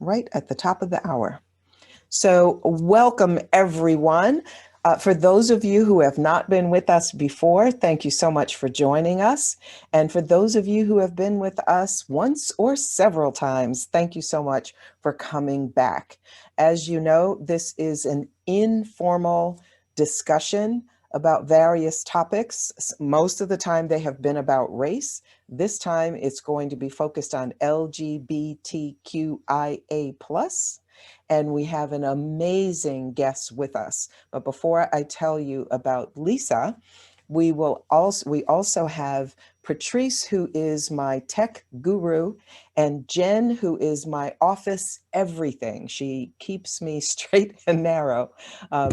right at the top of the hour. So welcome everyone. For those of you who have not been with us before, thank you so much for joining us. And for those of you who have been with us once or several times, thank you so much for coming back. As you know, this is an informal discussion about various topics. Most of the time they have been about race. This time it's going to be focused on LGBTQIA+. And we have an amazing guest with us. But before I tell you about Lisa, we also have Patrice, who is my tech guru, and Jen, who is my office everything. She keeps me straight and narrow.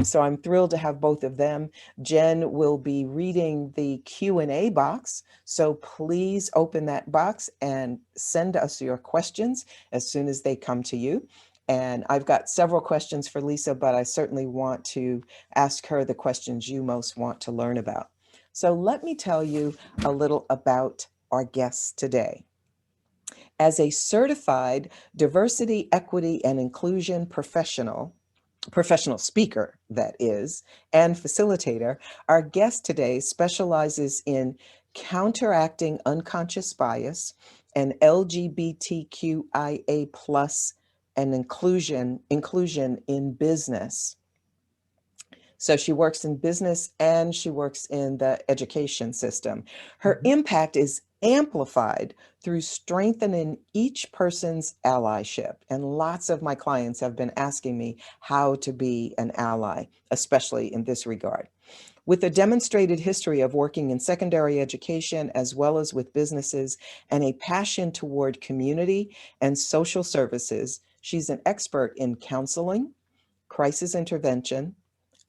So I'm thrilled to have both of them. Jen will be reading the Q&A box. So please open that box and send us your questions as soon as they come to you. And I've got several questions for Lisa, but I certainly want to ask her the questions you most want to learn about. So let me tell you a little about our guests today. As a certified diversity, equity, and inclusion professional speaker, that is, and facilitator, our guest today specializes in counteracting unconscious bias and LGBTQIA+ and inclusion in business. So she works in business and she works in the education system. Her impact is amplified through strengthening each person's allyship. And lots of my clients have been asking me how to be an ally, especially in this regard. With a demonstrated history of working in secondary education as well as with businesses and a passion toward community and social services, she's an expert in counseling, crisis intervention,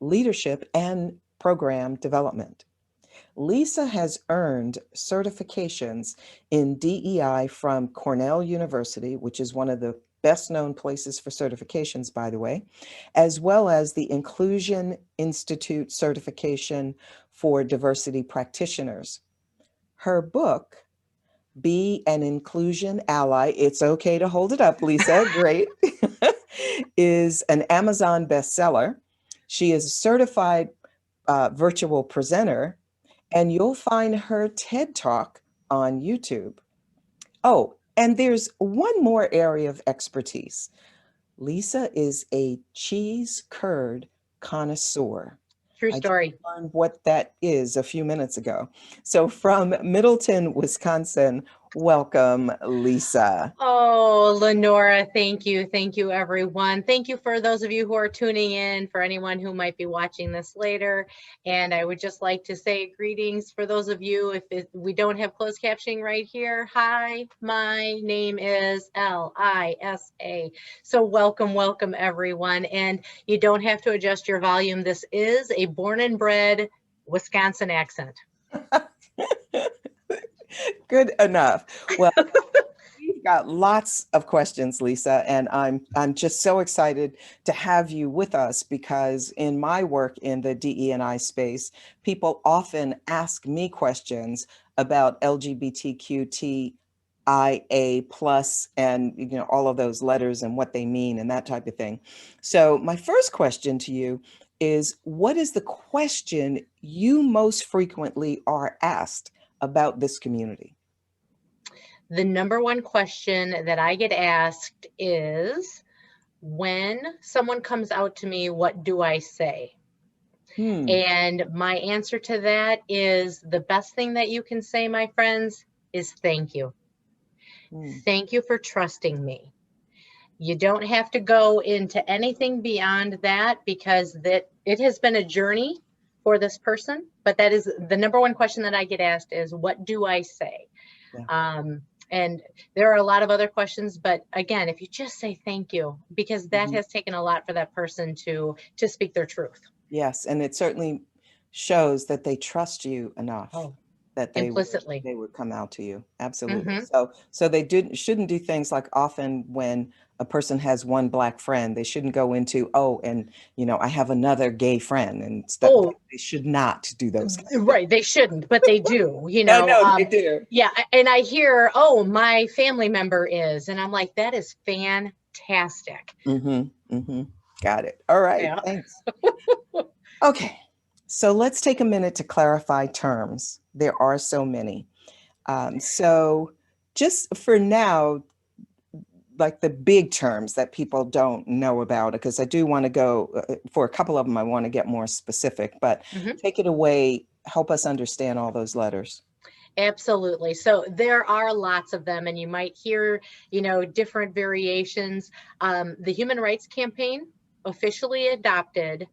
leadership, and program development. Lisa has earned certifications in DEI from Cornell University, which is one of the best known places for certifications, by the way, as well as the Inclusion Institute certification for diversity practitioners. Her book, Be an Inclusion Ally, it's okay to hold it up, Lisa, great, is an Amazon bestseller. She is a certified virtual presenter, and you'll find her TED Talk on YouTube. Oh, and there's one more area of expertise. Lisa is a cheese curd connoisseur. True I just story. learned what that is a few minutes ago. So from Middleton, Wisconsin, welcome, Lisa. Oh, Lenora, thank you. Thank you, everyone. Thank you for those of you who are tuning in, for anyone who might be watching this later. And I would just like to say greetings for those of you, if we don't have closed captioning right here. Hi, my name is Lisa. So welcome, welcome, everyone. And you don't have to adjust your volume. This is a born and bred Wisconsin accent. Good enough. Well, we've got lots of questions, Lisa, and I'm just so excited to have you with us because in my work in the DE&I space, people often ask me questions about LGBTQTIA+ and all of those letters and what they mean and that type of thing. So my first question to you is, what is the question you most frequently are asked about this community? The number one question that I get asked is, when someone comes out to me, what do I say? And my answer to that is, the best thing that you can say, my friends, is thank you. Thank you for trusting me. You don't have to go into anything beyond that, because it has been a journey for this person, but that is the number one question that I get asked is, what do I say? Yeah. And there are a lot of other questions, but again, if you just say thank you, because that has taken a lot for that person to speak their truth. Yes, and it certainly shows that they trust you enough that they implicitly would come out to you. Absolutely. So they shouldn't do things like, often when a person has one Black friend, they shouldn't go into, and I have another gay friend, and stuff. They should not do those. Right, they shouldn't, but they do. No, they do. Yeah, and I hear, my family member is, and I'm like, that is fantastic. fantastic. Got it. All right. Yeah. Thanks. Okay. So let's take a minute to clarify terms. There are so many. So just for now, like the big terms that people don't know about, because I do want to go for a couple of them, I want to get more specific, but take it away, help us understand all those letters. Absolutely. So there are lots of them, and you might hear, different variations. The Human Rights Campaign officially adopted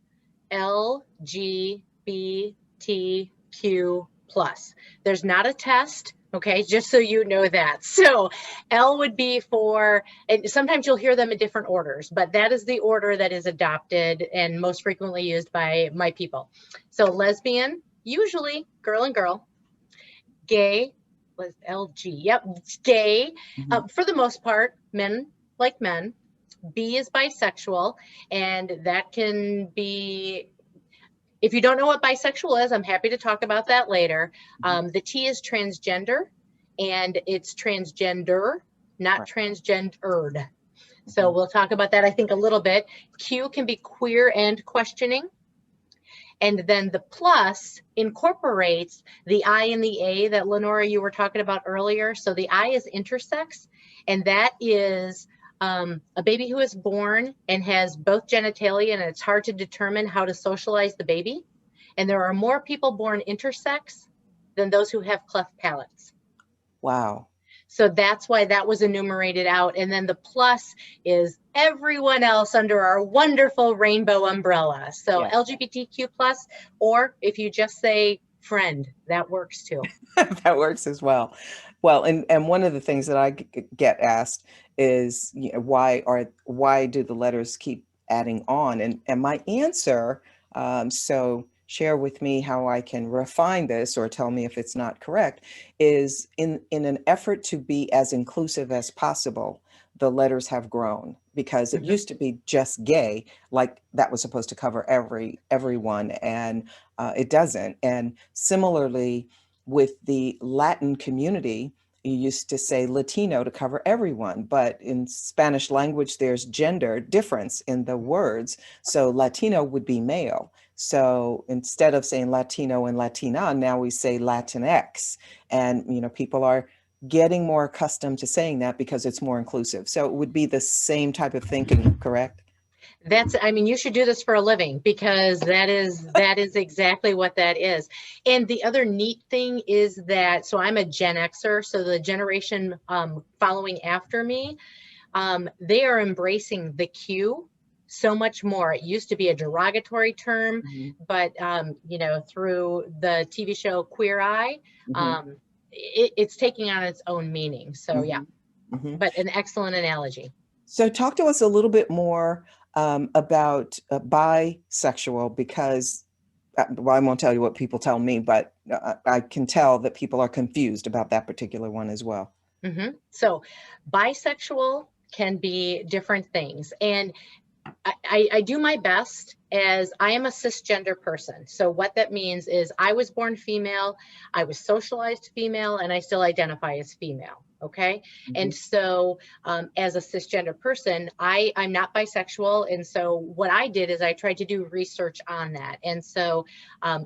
LGBTQ plus. There's not a test. Okay, just so you know that. So L would be for, and sometimes you'll hear them in different orders, but that is the order that is adopted and most frequently used by my people. So lesbian, usually girl and girl. Gay was LG. Yep, gay. For the most part, men like men. B is bisexual, and that can be, if you don't know what bisexual is, I'm happy to talk about that later. The T is transgender, and it's transgender, not transgendered. So we'll talk about that, I think, a little bit. Q can be queer and questioning. And then the plus incorporates the I and the A that Lenora, you were talking about earlier. So the I is intersex, and that is a baby who is born and has both genitalia, and it's hard to determine how to socialize the baby. And there are more people born intersex than those who have cleft palates. Wow. So that's why that was enumerated out. And then the plus is everyone else under our wonderful rainbow umbrella. So LGBTQ plus, or if you just say friend, that works too. That works as well. Well, and one of the things that I get asked is, why do the letters keep adding on? And my answer, so share with me how I can refine this or tell me if it's not correct, is in an effort to be as inclusive as possible, the letters have grown, because it used to be just gay, like that was supposed to cover everyone, and it doesn't. And similarly, with the Latin community, you used to say Latino to cover everyone, but in Spanish language, there's gender difference in the words. So Latino would be male. So instead of saying Latino and Latina, now we say Latinx. And, people are getting more accustomed to saying that because it's more inclusive. So it would be the same type of thinking, correct? You should do this for a living, because that is exactly what that is. And the other neat thing is that, so I'm a Gen Xer, so the generation following after me, they are embracing the Q so much more. It used to be a derogatory term, but through the TV show Queer Eye, it's taking on its own meaning. So but an excellent analogy. So talk to us a little bit more about bisexual, because, well, I won't tell you what people tell me, but I can tell that people are confused about that particular one as well. So bisexual can be different things. And I do my best, as I am a cisgender person. So what that means is I was born female, I was socialized female, and I still identify as female. Okay. And so as a cisgender person, I'm not bisexual. And so what I did is I tried to do research on that. And so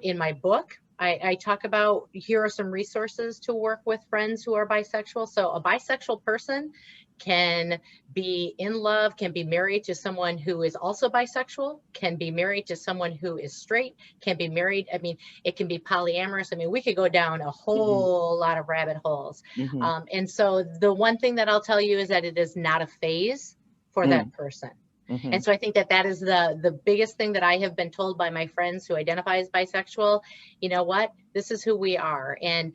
in my book, I talk about, here are some resources to work with friends who are bisexual. So a bisexual person can be in love, can be married to someone who is also bisexual, can be married to someone who is straight, can be married. It can be polyamorous. We could go down a whole lot of rabbit holes. And so the one thing that I'll tell you is that it is not a phase for that person. And so I think that is the biggest thing that I have been told by my friends who identify as bisexual. You know what? This is who we are. And,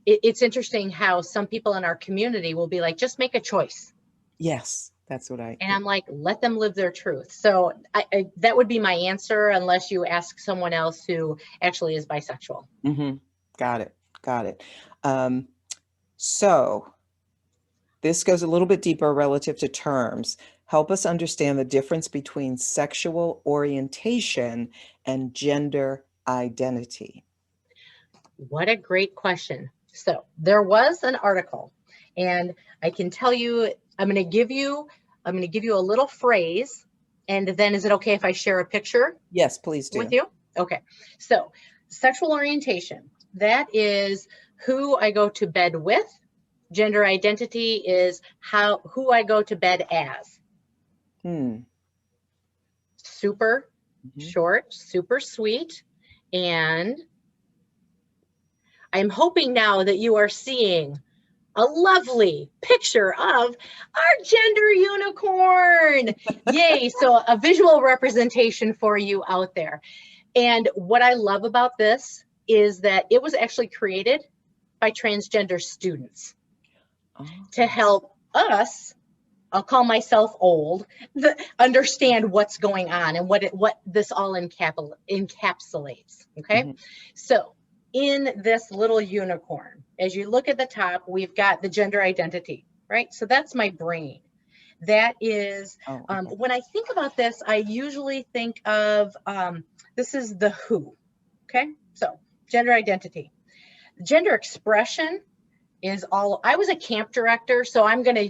it's interesting how some people in our community will be like, just make a choice. Yes, that's what And I'm like, let them live their truth. So that would be my answer, unless you ask someone else who actually is bisexual. Got it. So this goes a little bit deeper relative to terms. Help us understand the difference between sexual orientation and gender identity. What a great question. So there was an article, and I can tell you, I'm going to give you I'm going to give you a little phrase, and then is it okay if I share a picture? Yes, please do. With you? Okay. So sexual orientation, that is who I go to bed with. Gender identity is who I go to bed as. Super short, super sweet. And I'm hoping now that you are seeing a lovely picture of our gender unicorn. Yay. So a visual representation for you out there. And what I love about this is that it was actually created by transgender students to help us, I'll call myself old, understand what's going on and what this all encapsulates. Okay. So in this little unicorn, as you look at the top, we've got the gender identity, right? So that's my brain. That is, when I think about this, I usually think of, this is the who, okay? So gender identity. Gender expression is all, I was a camp director, so I'm going to,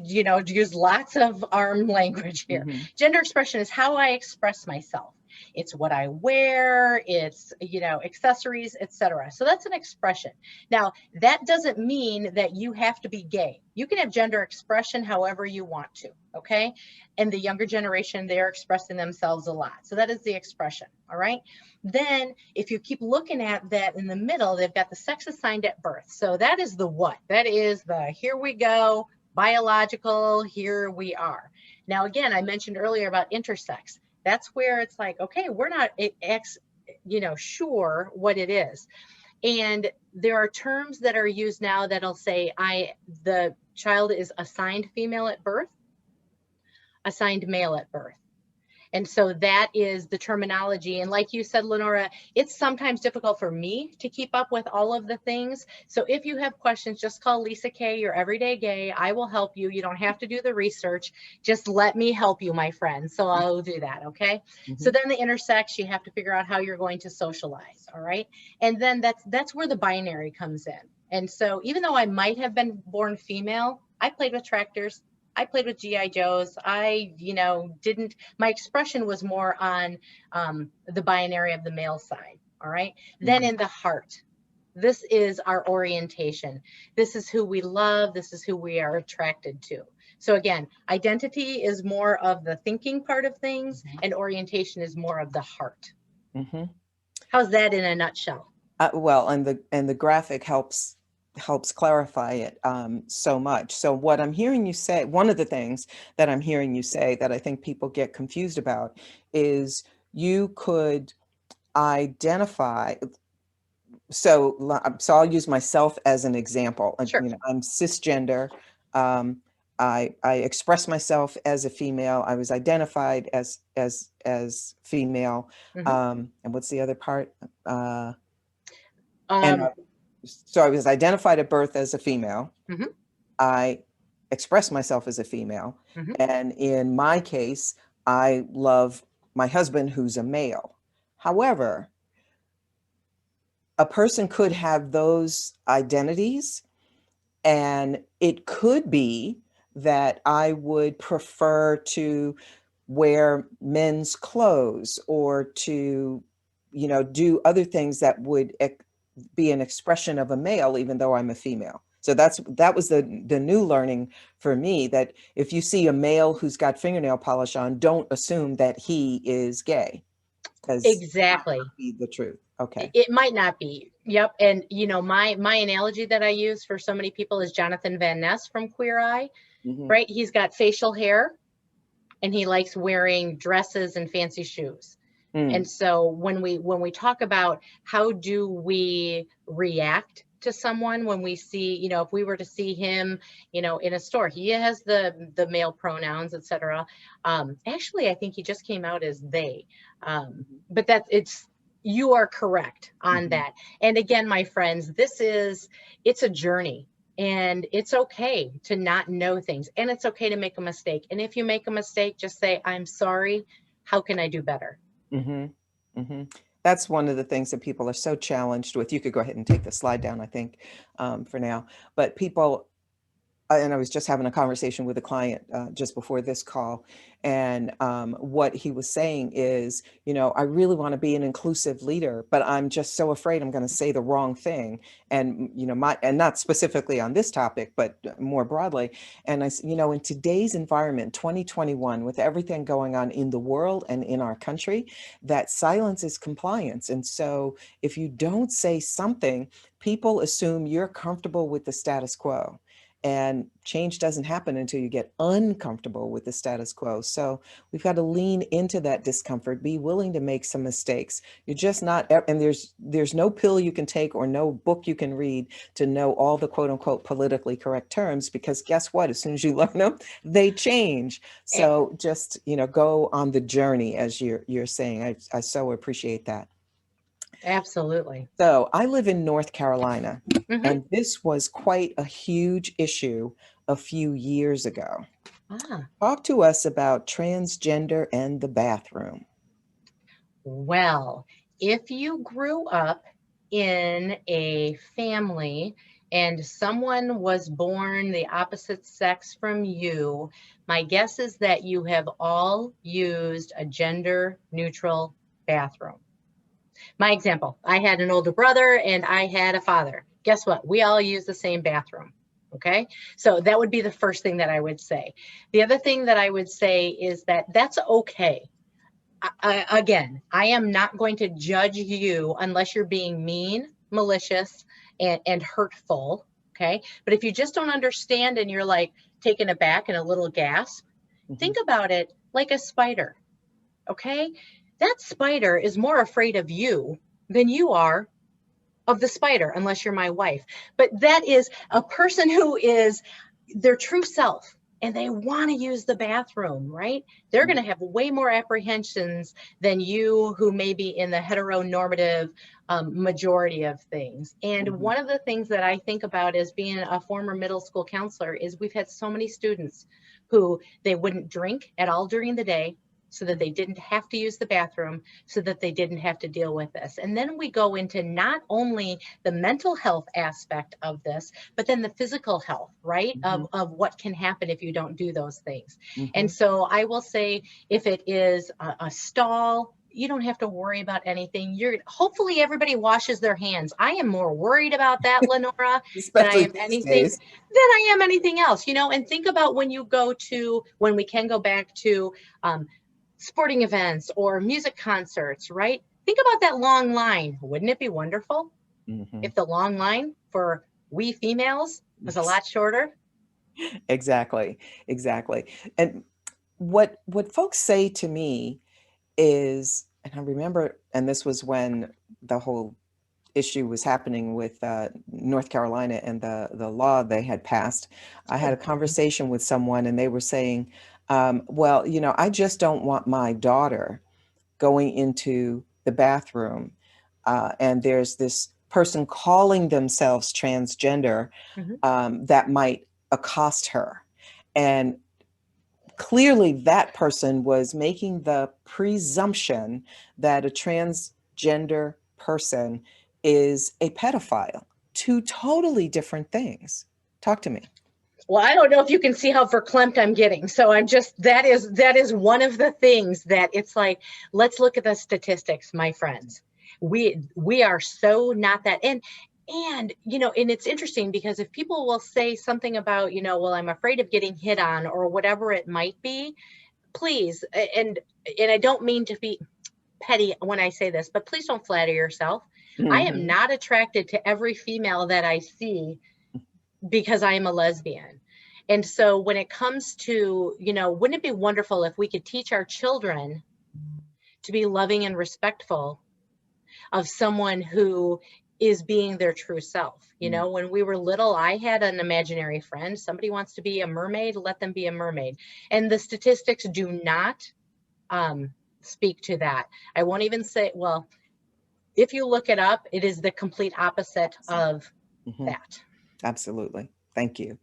use lots of arm language here. Gender expression is how I express myself. It's what I wear, it's, accessories, etc. So that's an expression. Now, that doesn't mean that you have to be gay. You can have gender expression however you want to, okay? And the younger generation, they're expressing themselves a lot. So that is the expression, all right? Then if you keep looking at that in the middle, they've got the sex assigned at birth. So that is the what? That is the here we go, biological, here we are. Now, again, I mentioned earlier about intersex. That's where it's like, okay, we're not sure what it is. And there are terms that are used now that'll say the child is assigned female at birth, assigned male at birth. And so that is the terminology. And like you said, Lenora, it's sometimes difficult for me to keep up with all of the things. So if you have questions, just call Lisa K, your everyday gay. I will help you. You don't have to do the research. Just let me help you, my friend. So I'll do that, okay? So then the intersex, you have to figure out how you're going to socialize, all right? And then that's where the binary comes in. And so even though I might have been born female, I played with tractors. I played with GI Joes. I, my expression was more on the binary of the male side. All right. Then in the heart, this is our orientation. This is who we love. This is who we are attracted to. So again, identity is more of the thinking part of things, and orientation is more of the heart. How's that in a nutshell? Well, and the graphic helps clarify it so much. So what I'm hearing you say, one of the things that I'm hearing you say that I think people get confused about is you could identify. So I'll use myself as an example. Sure. I'm cisgender. I express myself as a female. I was identified as female. And what's the other part? So I was identified at birth as a female. I express myself as a female. And in my case, I love my husband who's a male. However, a person could have those identities, and it could be that I would prefer to wear men's clothes or to, do other things that would be an expression of a male, even though I'm a female. So that was the new learning for me, that if you see a male who's got fingernail polish on, don't assume that he is gay. Exactly. That might be the truth. Okay. It might not be. Yep. And my analogy that I use for so many people is Jonathan Van Ness from Queer Eye, right? He's got facial hair and he likes wearing dresses and fancy shoes. And so when we talk about how do we react to someone when we see, if we were to see him, in a store, he has the male pronouns, etc. Actually, I think he just came out as they, but you are correct on that. And again, my friends, it's a journey. And it's okay to not know things, and it's okay to make a mistake. And if you make a mistake, just say, I'm sorry. How can I do better? That's one of the things that people are so challenged with. You could go ahead and take the slide down, I think, for now. But people and I was just having a conversation with a client just before this call. And what he was saying is, I really want to be an inclusive leader, but I'm just so afraid I'm going to say the wrong thing. And, and not specifically on this topic, but more broadly. And in today's environment, 2021, with everything going on in the world and in our country, that silence is compliance. And so if you don't say something, people assume you're comfortable with the status quo. And change doesn't happen until you get uncomfortable with the status quo. So we've got to lean into that discomfort, be willing to make some mistakes. You're just not, and there's no pill you can take or no book you can read to know all the quote unquote politically correct terms, because guess what? As soon as you learn them, they change. So just, go on the journey, as you're saying. I so appreciate that. Absolutely. So I live in North Carolina, Mm-hmm. and this was quite a huge issue a few years ago. Ah. Talk to us about transgender and the bathroom. Well, if you grew up in a family and someone was born the opposite sex from you, my guess is that you have all used a gender neutral bathroom. My example, I had an older brother and I had a father. Guess what? We all use the same bathroom. Okay. So that would be the first thing that I would say. The other thing that I would say is that that's okay. Again, I am not going to judge you unless you're being mean, malicious, and hurtful. Okay. But if you just don't understand and you're like taken aback and a little gasp, think about it like a spider. Okay. That spider is more afraid of you than you are of the spider, unless you're my wife. But that is a person who is their true self and they want to use the bathroom, right? They're going to have way more apprehensions than you who may be in the heteronormative majority of things. And one of the things that I think about as being a former middle school counselor is we've had so many students who they wouldn't drink at all during the day, so that they didn't have to use the bathroom, so that they didn't have to deal with this. And then we go into not only the mental health aspect of this, but then the physical health, right? Of what can happen if you don't do those things. And so I will say, if it is a stall, you don't have to worry about anything. Hopefully everybody washes their hands. I am more worried about that, Lenora, than I Especially am these anything days. than I am anything else, and think about when we can go back to sporting events or music concerts, right? Think about that long line. Wouldn't it be wonderful if the long line for we females was a lot shorter? Exactly. Exactly. And what folks say to me is, and I remember, and this was when the whole issue was happening with North Carolina and the law they had passed. I had a conversation with someone and they were saying, well, I just don't want my daughter going into the bathroom and there's this person calling themselves transgender that might accost her. And clearly that person was making the presumption that a transgender person is a pedophile. Two totally different things. Talk to me. Well, I don't know if you can see how verklempt I'm getting. So that is one of the things that it's like, let's look at the statistics, my friends. We are so not that. And it's interesting because if people will say something about, well, I'm afraid of getting hit on or whatever it might be, please, and I don't mean to be petty when I say this, but please don't flatter yourself. I am not attracted to every female that I see because I am a lesbian. And so when it comes to, wouldn't it be wonderful if we could teach our children to be loving and respectful of someone who is being their true self? When we were little, I had an imaginary friend. Somebody wants to be a mermaid, let them be a mermaid. And the statistics do not speak to that. I won't even say, well, if you look it up, it is the complete opposite of that. Absolutely. Thank you.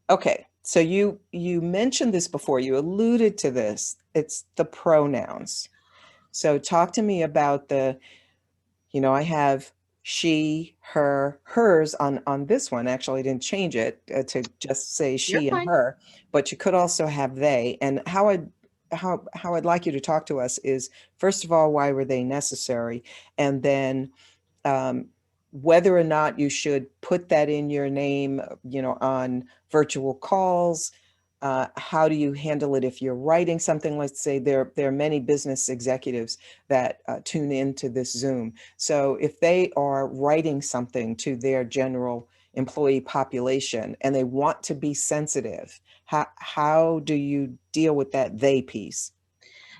Okay. So you mentioned this before, you alluded to this. It's the pronouns. So talk to me about I have she, her, hers on this one. Actually, I didn't change it to just say You're she and fine. her, but you could also have they. And how I'd like you to talk to us is, first of all, why were they necessary? And then um, whether or not you should put that in your name, on virtual calls. How do you handle it if you're writing something? Let's say there are many business executives that tune into this Zoom. So if they are writing something to their general employee population and they want to be sensitive, how do you deal with that they piece?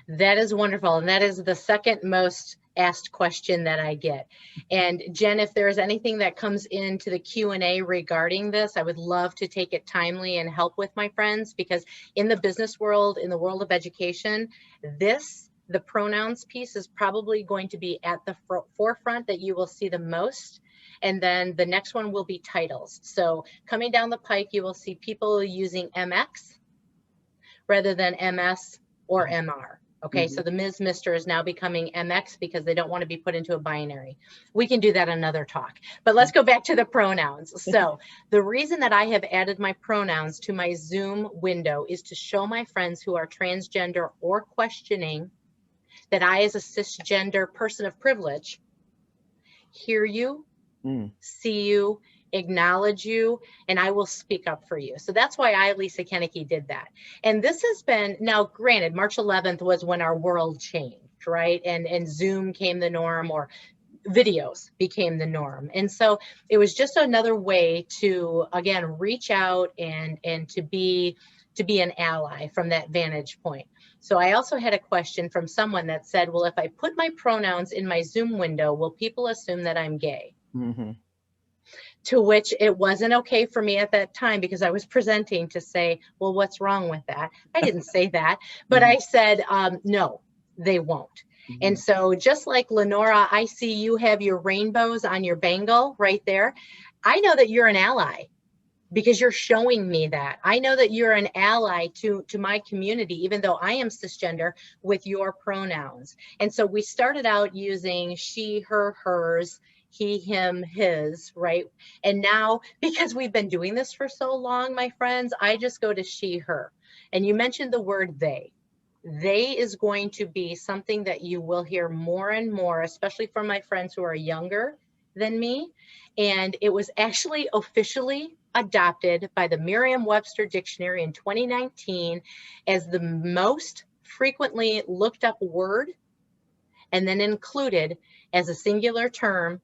That is wonderful. And that is the second most asked question that I get. And Jen, if there is anything that comes into the Q&A regarding this, I would love to take it timely and help with my friends, because in the business world, in the world of education, the pronouns piece is probably going to be at the forefront that you will see the most. And then the next one will be titles. So coming down the pike, you will see people using MX rather than MS or MR. Okay, so the Ms. Mr. is now becoming MX because they don't want to be put into a binary. We can do that another talk, but let's go back to the pronouns. So the reason that I have added my pronouns to my Zoom window is to show my friends who are transgender or questioning that I, as a cisgender person of privilege, hear you, see you, acknowledge you, and I will speak up for you. So that's why I, Lisa Kenneke, did that. And this has been, now granted, March 11th was when our world changed, right? And Zoom came the norm, or videos became the norm. And so it was just another way to, again, reach out and to be an ally from that vantage point. So I also had a question from someone that said, well, if I put my pronouns in my Zoom window, will people assume that I'm gay? To which it wasn't okay for me at that time, because I was presenting to say, well, what's wrong with that? I didn't say that, but I said, no, they won't. And so just like Lenora, I see you have your rainbows on your bangle right there. I know that you're an ally because you're showing me that. I know that you're an ally to my community, even though I am cisgender, with your pronouns. And so we started out using she, her, hers, he, him, his, right? And now, because we've been doing this for so long, my friends, I just go to she, her. And you mentioned the word they. They is going to be something that you will hear more and more, especially from my friends who are younger than me. And it was actually officially adopted by the Merriam-Webster Dictionary in 2019 as the most frequently looked up word, and then included as a singular term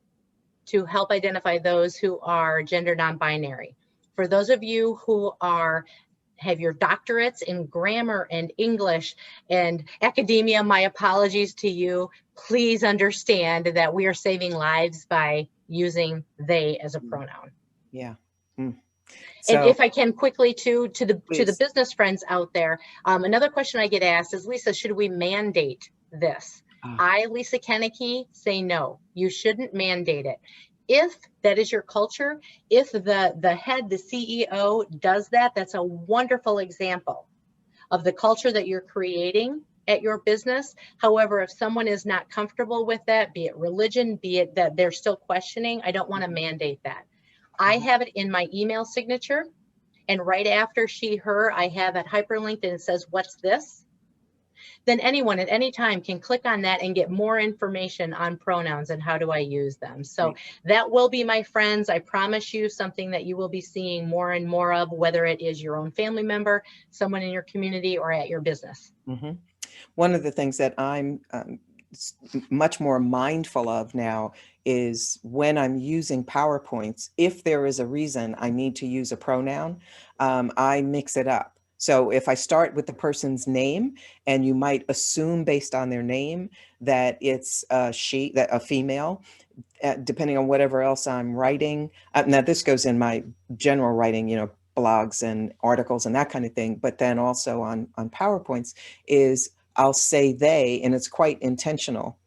to help identify those who are gender non-binary. For those of you who have your doctorates in grammar and English and academia, my apologies to you. Please understand that we are saving lives by using they as a pronoun. Yeah. And So if I can quickly to the please. business friends out there, another question I get asked is, Lisa, should we mandate this? I, Lisa Kenneke, say no, you shouldn't mandate it. If that is your culture, if the head, the CEO does that, that's a wonderful example of the culture that you're creating at your business. However, if someone is not comfortable with that, be it religion, be it that they're still questioning, I don't want to mandate that. I have it in my email signature, and right after she, her, I have it hyperlinked and it says, what's this? Then anyone at any time can click on that and get more information on pronouns and how do I use them. So that will be, my friends, I promise you, something that you will be seeing more and more of, whether it is your own family member, someone in your community, or at your business. One of the things that I'm much more mindful of now is when I'm using PowerPoints, if there is a reason I need to use a pronoun, I mix it up. So if I start with the person's name, and you might assume based on their name that it's she, that a female, depending on whatever else I'm writing. Now this goes in my general writing, blogs and articles and that kind of thing. But then also on PowerPoints is I'll say they, and it's quite intentional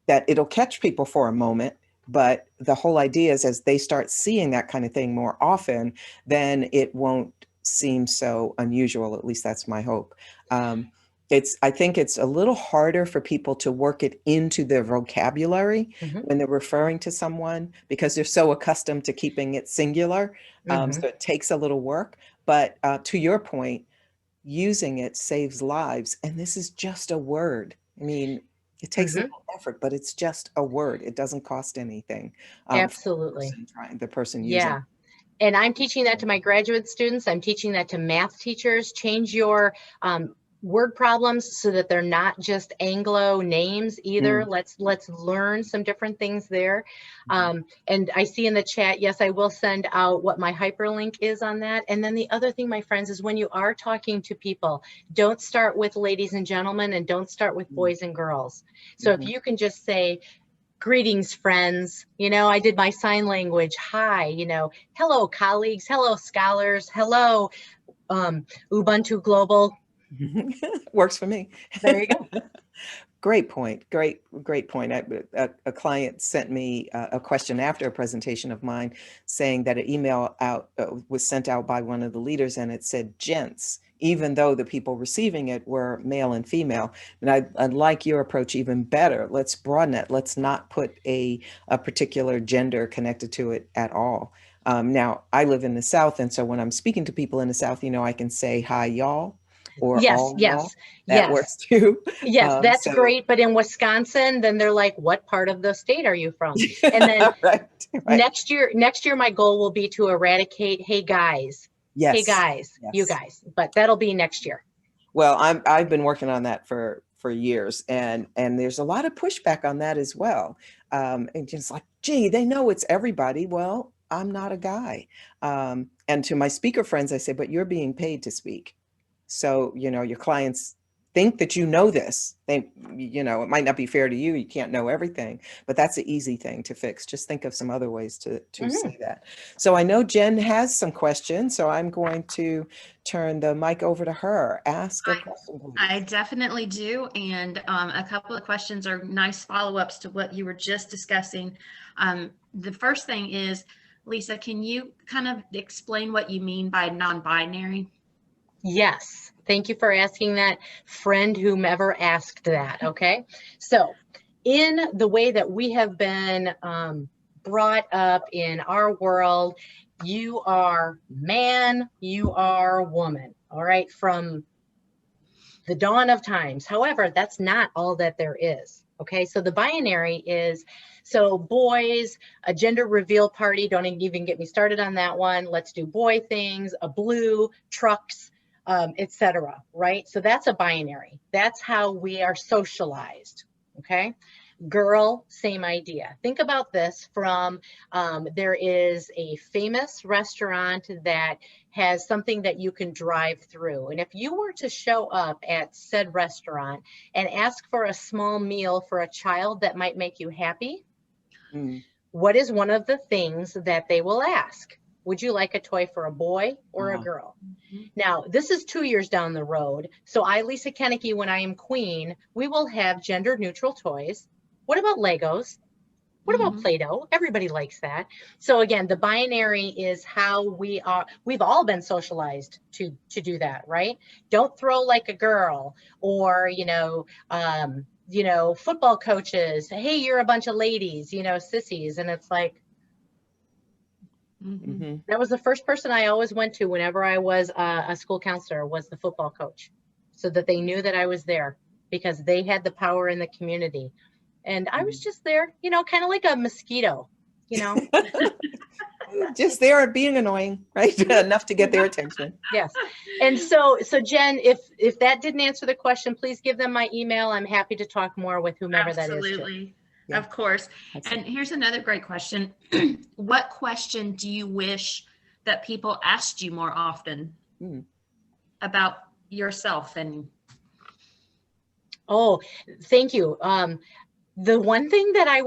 that it'll catch people for a moment. But the whole idea is, as they start seeing that kind of thing more often, then it won't seem so unusual. At least that's my hope. I think it's a little harder for people to work it into their vocabulary when they're referring to someone because they're so accustomed to keeping it singular. So it takes a little work. But to your point, using it saves lives. And this is just a word. I mean, it takes a little effort, but it's just a word. It doesn't cost anything for Absolutely. the person using. Yeah. And I'm teaching that to my graduate students. I'm teaching that to math teachers. Change your word problems so that they're not just Anglo names either. Let's learn some different things there. And I see in the chat, yes, I will send out what my hyperlink is on that. And then the other thing, my friends, is when you are talking to people, don't start with ladies and gentlemen and don't start with boys and girls. So if you can just say, greetings, friends. You know, I did my sign language. Hi, you know, hello, colleagues. Hello, scholars. Hello, Ubuntu Global. Works for me. There you go. Great point. Great point. A client sent me a question after a presentation of mine saying that an email was sent out by one of the leaders and it said gents, even though the people receiving it were male and female. And I like your approach even better. Let's broaden it. Let's not put a particular gender connected to it at all. Now, I live in the South, and so when I'm speaking to people in the South, you know, I can say hi, y'all, or all y'all. That works too. Yes, that's So great. But in Wisconsin, then they're like, what part of the state are you from? And then right. next year, my goal will be to eradicate, hey guys, Yes. You guys, but that'll be next year. Well, I've been working on that for years, and there's a lot of pushback on that as well. And just like, gee, they know it's everybody. Well, I'm not a guy. And to my speaker friends, I say, but you're being paid to speak. So, you know, your clients think that you know this. You know, it might not be fair to you. You can't know everything, but that's an easy thing to fix. Just think of some other ways to say that. So I know Jen has some questions, so I'm going to turn the mic over to her. Ask a question, please. I definitely do. And a couple of questions are nice follow-ups to what you were just discussing. The first thing is, Lisa, can you kind of explain what you mean by non-binary? Yes, thank you for asking that, friend whomever asked that, okay? So in the way that we have been brought up in our world, you are man, you are woman, all right, from the dawn of times. However, that's not all that there is, okay? So the binary is, so boys, a gender reveal party, don't even get me started on that one. Let's do boy things, a blue, trucks, etc. Right? So that's a binary. That's how we are socialized. Okay. Girl, same idea. Think about this from, there is a famous restaurant that has something that you can drive through. And if you were to show up at said restaurant and ask for a small meal for a child that might make you happy, what is one of the things that they will ask? Would you like a toy for a boy or a girl? Now, this is 2 years down the road. So I, Lisa Kennecke, when I am queen, we will have gender neutral toys. What about Legos? What about Play-Doh? Everybody likes that. So again, the binary is how we are. We've all been socialized to do that, right? Don't throw like a girl, or, you know, football coaches, hey, you're a bunch of ladies, you know, sissies. And it's like, that was the first person I always went to whenever I was a school counselor, was the football coach, so that they knew that I was there, because they had the power in the community. And I was just there, you know, kind of like a mosquito, you know. Just there being annoying, right? Enough to get their attention. Yes. And so Jen, if that didn't answer the question, please give them my email. I'm happy to talk more with whomever that is. Absolutely. Yeah. Of course. And here's another great question. What question do you wish that people asked you more often about yourself? And oh, thank you. The one thing that I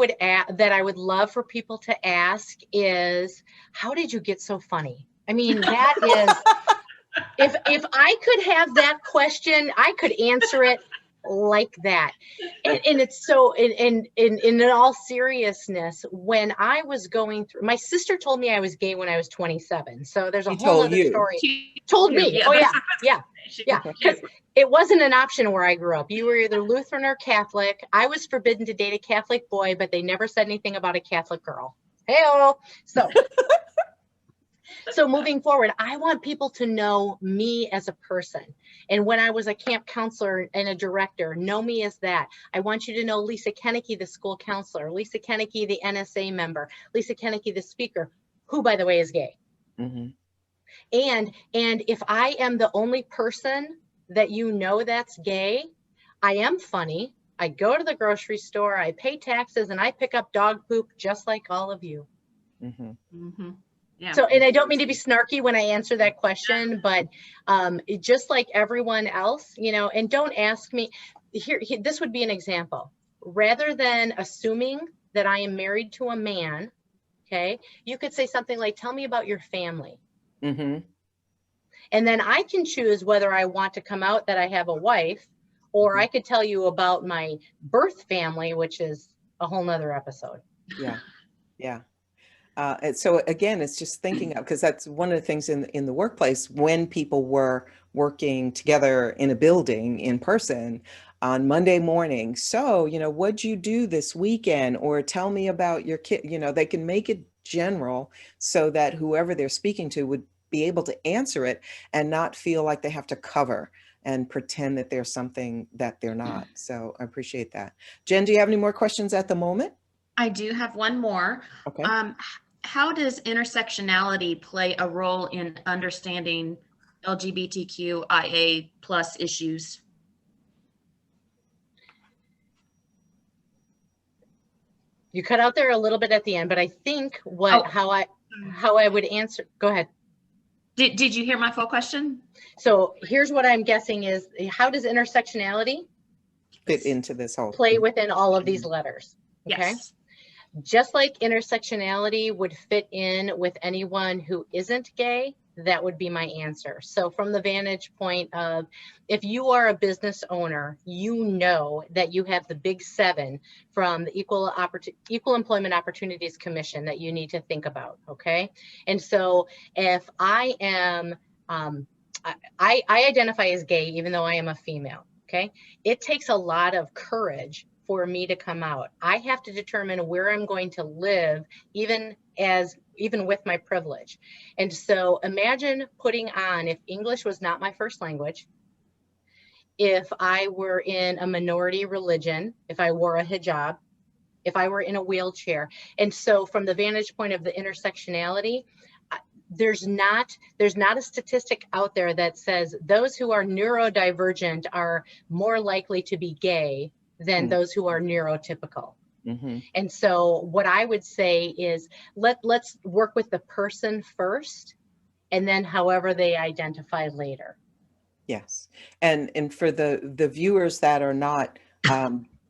would love for people to ask is, how did you get so funny? I mean, that is, if I could have that question, I could answer it like that. And it's so, in all seriousness, when I was going through, my sister told me I was gay when I was 27. So there's a She whole told other you. story. She Told me. Yeah, Oh yeah. that's- Yeah. Yeah. Because it wasn't an option where I grew up. You were either Lutheran or Catholic. I was forbidden to date a Catholic boy, but they never said anything about a Catholic girl. Hey-oh. So moving forward, I want people to know me as a person. And when I was a camp counselor and a director, know me as that. I want you to know Lisa Kennecke, the school counselor, Lisa Kennecke, the NSA member, Lisa Kennecke, the speaker, who, by the way, is gay. Mm-hmm. And if I am the only person that you know that's gay, I am funny. I go to the grocery store, I pay taxes, and I pick up dog poop just like all of you. Mm-hmm. Mm-hmm. Yeah. So, and I don't mean to be snarky when I answer that question, but just like everyone else, you know, and don't ask me, this would be an example. Rather than assuming that I am married to a man, okay, you could say something like, tell me about your family. Mm-hmm. And then I can choose whether I want to come out that I have a wife, or I could tell you about my birth family, which is a whole nother episode. Yeah. Yeah. And so again, it's just thinking of, because that's one of the things in the workplace when people were working together in a building in person on Monday morning. So, you know, what'd you do this weekend? Or tell me about your kid. You know, they can make it general so that whoever they're speaking to would be able to answer it and not feel like they have to cover and pretend that they're something that they're not. So I appreciate that. Jen, do you have any more questions at the moment? I do have one more. Okay. How does intersectionality play a role in understanding LGBTQIA plus issues? You cut out there a little bit at the end, but I think how I would answer, go ahead. Did you hear my full question? So here's what I'm guessing is, how does intersectionality Fit into this whole play within all of these letters? Okay. Yes. Just like intersectionality would fit in with anyone who isn't gay, that would be my answer. So from the vantage point of, if you are a business owner, you know that you have the big 7 from the Equal Employment Opportunities Commission that you need to think about, okay? And so if I am, I identify as gay, even though I am a female, okay? It takes a lot of courage for me to come out. I have to determine where I'm going to live, even with my privilege. And so imagine putting on, if English was not my first language, if I were in a minority religion, if I wore a hijab, if I were in a wheelchair. And so from the vantage point of the intersectionality, there's not a statistic out there that says those who are neurodivergent are more likely to be gay than those who are neurotypical. Mm-hmm. And so what I would say is let's work with the person first, and then however they identify later. Yes. And for the viewers that are not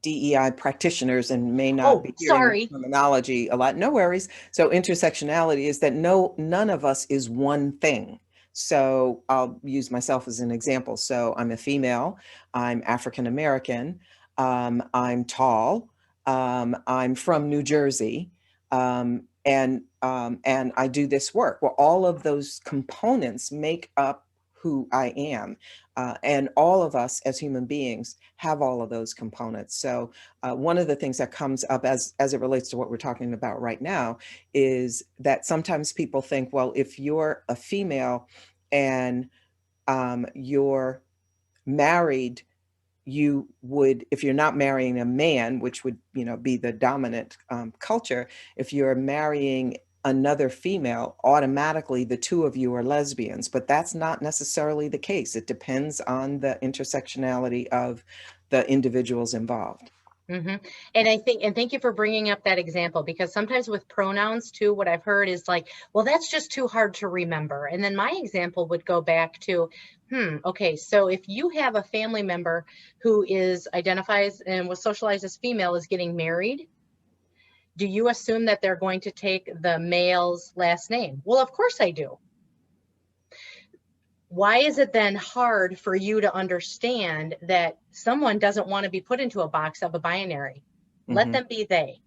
DEI practitioners and may not be hearing the terminology a lot, no worries. So intersectionality is that none of us is one thing. So I'll use myself as an example. So I'm a female, I'm African American, I'm tall, I'm from New Jersey, and I do this work. Well, all of those components make up who I am. And all of us as human beings have all of those components. So one of the things that comes up as it relates to what we're talking about right now is that sometimes people think, well, if you're a female and you're married, you would, if you're not marrying a man, which would, you know, be the dominant culture, if you're marrying another female, automatically the two of you are lesbians, but that's not necessarily the case. It depends on the intersectionality of the individuals involved. Mm-hmm. And thank you for bringing up that example, because sometimes with pronouns too, what I've heard is like, well, that's just too hard to remember. And then my example would go back to, okay, so if you have a family member who identifies and was socialized as female is getting married, do you assume that they're going to take the male's last name? Well, of course I do. why is it then hard for you to understand that someone doesn't want to be put into a box of a binary? Let them be they.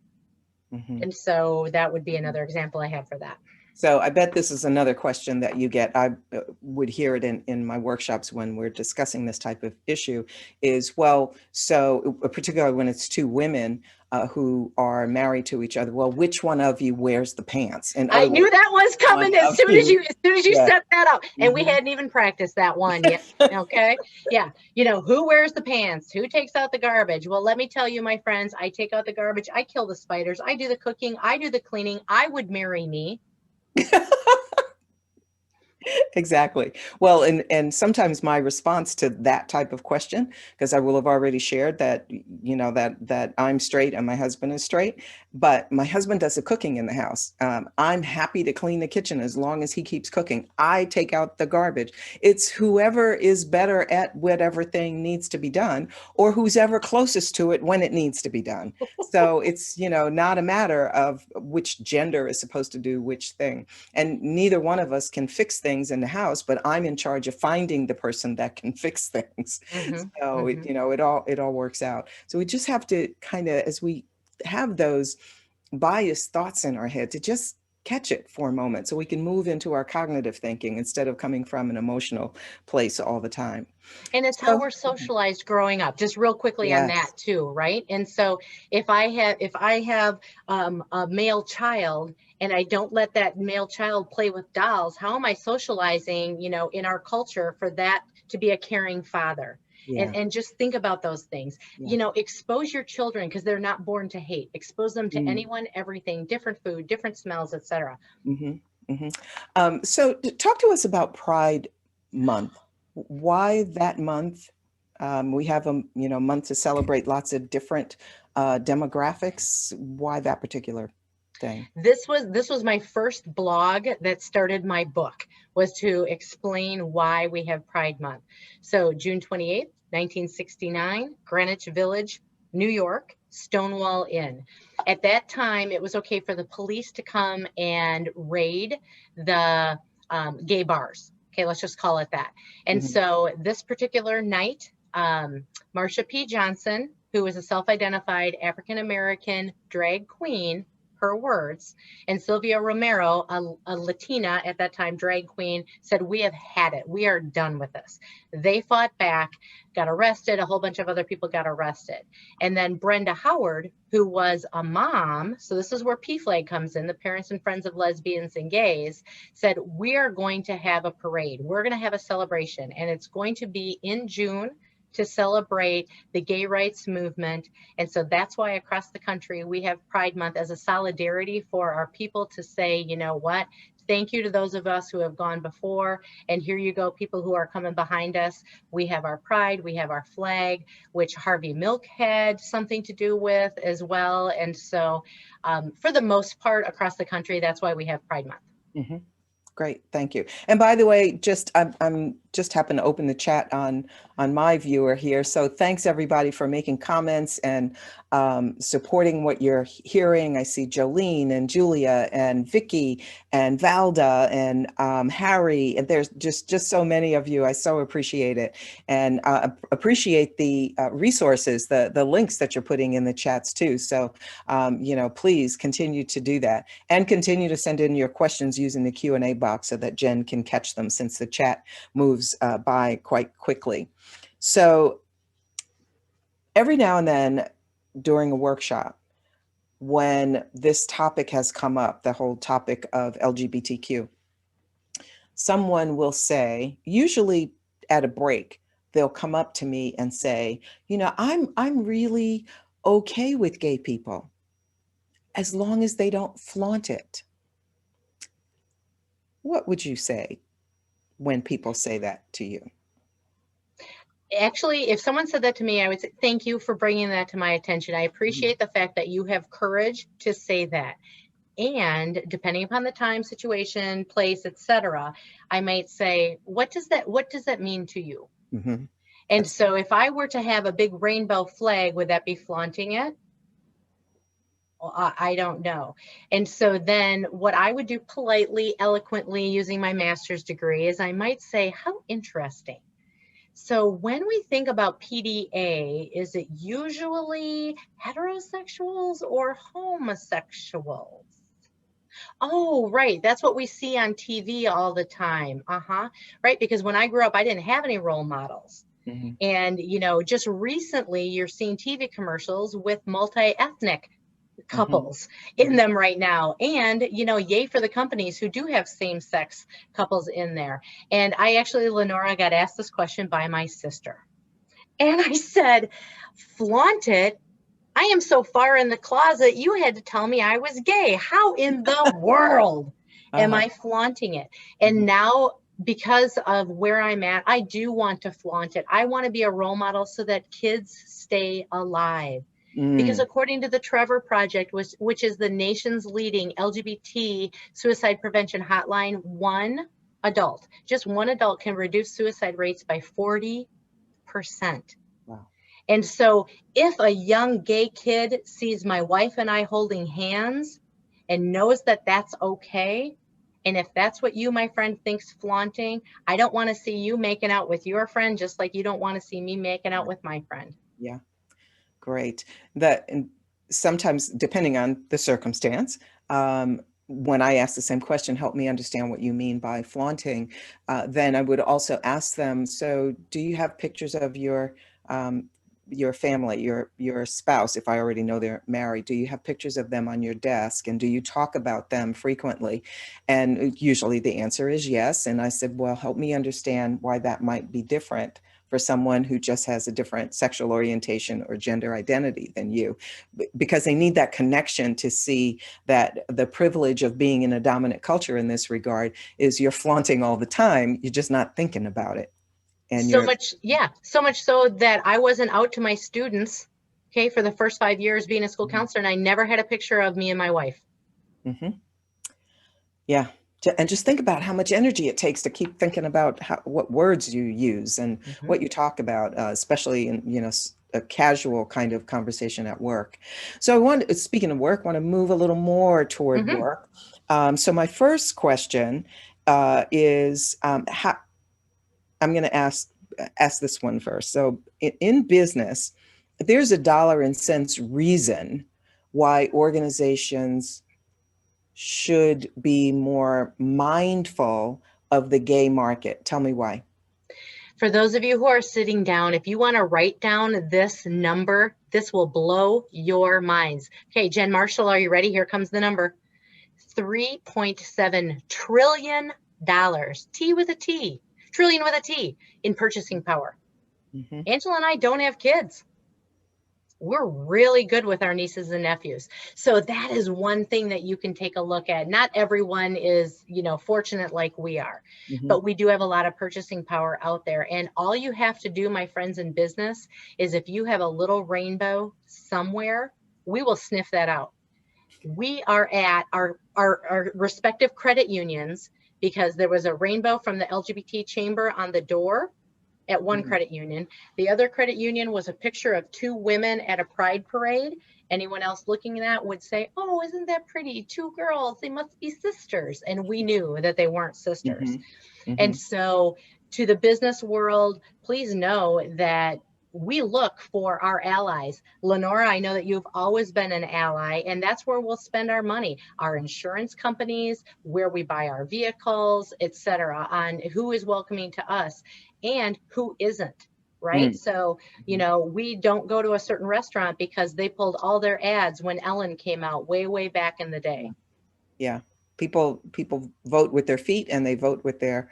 And so that would be another example I have for that. So I bet this is another question that you get. I would hear it in my workshops when we're discussing this type of issue is, well, so particularly when it's two women who are married to each other, well, which one of you wears the pants? And I knew that was coming as soon as you Yeah. set that up. And we hadn't even practiced that one yet. Okay. Yeah. You know, who wears the pants? Who takes out the garbage? Well, let me tell you, my friends, I take out the garbage. I kill the spiders. I do the cooking. I do the cleaning. I would marry me. Exactly. Well, and sometimes my response to that type of question, because I will have already shared that, you know, that I'm straight and my husband is straight, but my husband does the cooking in the house. I'm happy to clean the kitchen as long as he keeps cooking. I take out the garbage. It's whoever is better at whatever thing needs to be done, or who's ever closest to it when it needs to be done. So it's, you know, not a matter of which gender is supposed to do which thing. And neither one of us can fix things in the house, but I'm in charge of finding the person that can fix things. So it, you know, it all works out. So we just have to kind of, as we have those biased thoughts in our head, to just catch it for a moment so we can move into our cognitive thinking instead of coming from an emotional place all the time. And it's how we're socialized growing up. Just real quickly on that too, right? And so if I have a male child and I don't let that male child play with dolls, how am I socializing, you know, in our culture for that to be a caring father? And just think about those things. You know, expose your children, because they're not born to hate. Expose them to anyone, everything, different food, different smells, etc. So talk to us about Pride Month. Why that month? We have a month to celebrate lots of different demographics. Why that particular thing? This was my first blog that started my book, was to explain why we have Pride Month. So June 28th, 1969, Greenwich Village, New York, Stonewall Inn. At that time, it was okay for the police to come and raid the gay bars. Okay, let's just call it that. And so this particular night, Marsha P. Johnson, who was a self-identified African-American drag queen, her words, and Sylvia Romero, a Latina at that time, drag queen, said, "We have had it. We are done with this." They fought back, got arrested. A whole bunch of other people got arrested. And then Brenda Howard, who was a mom, so this is where PFLAG comes in, the Parents and Friends of Lesbians and Gays, said, "We are going to have a parade. We're going to have a celebration, and it's going to be in June to celebrate the gay rights movement." And so that's why across the country, we have Pride Month as a solidarity for our people to say, you know what, thank you to those of us who have gone before. And here you go, people who are coming behind us. We have our pride, we have our flag, which Harvey Milk had something to do with as well. And so for the most part across the country, that's why we have Pride Month. Great, thank you. And by the way, I'm just happened to open the chat on my viewer here. So thanks everybody for making comments and supporting what you're hearing. I see Jolene and Julia and Vicky and Valda and Harry, and there's just so many of you. I so appreciate it, and appreciate the resources, the links that you're putting in the chats too. So you know, please continue to do that, and continue to send in your questions using the Q&A box so that Jen can catch them, since the chat moves by quite quickly. So every now and then during a workshop, when this topic has come up, the whole topic of LGBTQ, someone will say, usually at a break, they'll come up to me and say, you know, I'm really okay with gay people as long as they don't flaunt it. What would you say when people say that to you? Actually, if someone said that to me, I would say, thank you for bringing that to my attention. I appreciate the fact that you have courage to say that. And depending upon the time, situation, place, etc., I might say, what does that mean to you? And so if I were to have a big rainbow flag, would that be flaunting it? Well, I don't know. And so then what I would do politely, eloquently, using my master's degree is I might say, how interesting. So when we think about PDA, is it usually heterosexuals or homosexuals? Oh, right. That's what we see on TV all the time. Uh-huh. Right. Because when I grew up, I didn't have any role models. Mm-hmm. And, just recently you're seeing TV commercials with multi-ethnic couples in them right now. And, yay for the companies who do have same-sex couples in there. And I actually, Lenora, got asked this question by my sister. And I said, flaunt it. I am so far in the closet, you had to tell me I was gay. How in the world am I flaunting it? And now, because of where I'm at, I do want to flaunt it. I want to be a role model so that kids stay alive. Because according to the Trevor Project, which is the nation's leading LGBT suicide prevention hotline, just one adult can reduce suicide rates by 40%. Wow. And so if a young gay kid sees my wife and I holding hands and knows that that's okay, and if that's what you, my friend, thinks flaunting, I don't want to see you making out with your friend, just like you don't want to see me making out with my friend. Yeah, great. And sometimes, depending on the circumstance, when I ask the same question, help me understand what you mean by flaunting, then I would also ask them, so do you have pictures of your family, your spouse, if I already know they're married? Do you have pictures of them on your desk, and do you talk about them frequently? And usually the answer is yes. And I said, well, help me understand why that might be different for someone who just has a different sexual orientation or gender identity than you, because they need that connection to see that the privilege of being in a dominant culture in this regard is you're flaunting all the time. You're just not thinking about it. And so much so that I wasn't out to my students, okay, for the first 5 years being a school counselor, and I never had a picture of me and my wife. Yeah. And just think about how much energy it takes to keep thinking about what words you use and what you talk about, especially in, a casual kind of conversation at work. So speaking of work, want to move a little more toward work. So my first question is how, I'm going to ask this one first. So in business, there's a dollar and cents reason why organizations should be more mindful of the gay market. Tell me why. For those of you who are sitting down, if you want to write down this number, this will blow your minds. Okay, Jen Marshall, are you ready? Here comes the number. $3.7 trillion, T with a T, trillion with a T, in purchasing power. Angela and I don't have kids. We're really good with our nieces and nephews. So that is one thing that you can take a look at. Not everyone is, fortunate like we are, but we do have a lot of purchasing power out there. And all you have to do, my friends in business, is if you have a little rainbow somewhere, we will sniff that out. We are at our respective credit unions, because there was a rainbow from the LGBT chamber on the door at one credit union. The other credit union was a picture of two women at a pride parade. Anyone else looking at that would say, oh, isn't that pretty? Two girls, they must be sisters. And we knew that they weren't sisters. And so to the business world, please know that we look for our allies. Lenora, I know that you've always been an ally, and that's where we'll spend our money. Our insurance companies, where we buy our vehicles, etc., on who is welcoming to us and who isn't, right? So, we don't go to a certain restaurant because they pulled all their ads when Ellen came out way back in the day. Yeah. People vote with their feet, and they vote with their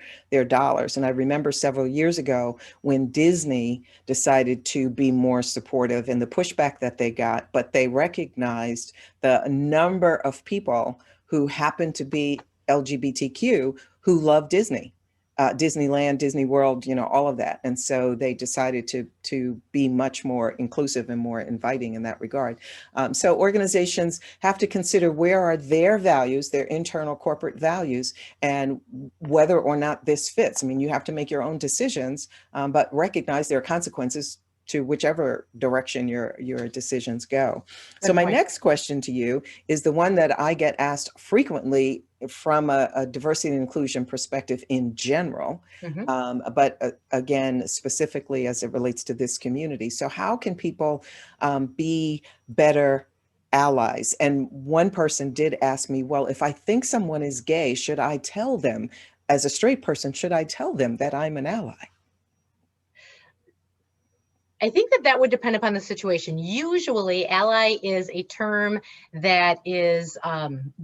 dollars. And I remember several years ago when Disney decided to be more supportive and the pushback that they got, but they recognized the number of people who happen to be LGBTQ who love Disney. Disneyland, Disney World, all of that. And so they decided to be much more inclusive and more inviting in that regard. So organizations have to consider where are their values, their internal corporate values, and whether or not this fits. I mean, you have to make your own decisions, but recognize there are consequences to whichever direction your decisions go. Good So my point. next question to you is the one that I get asked frequently from a diversity and inclusion perspective in general, but again, specifically as it relates to this community. So how can people be better allies? And one person did ask me, well, if I think someone is gay, should I tell them, as a straight person, should I tell them that I'm an ally? I think that would depend upon the situation. Usually, ally is a term that is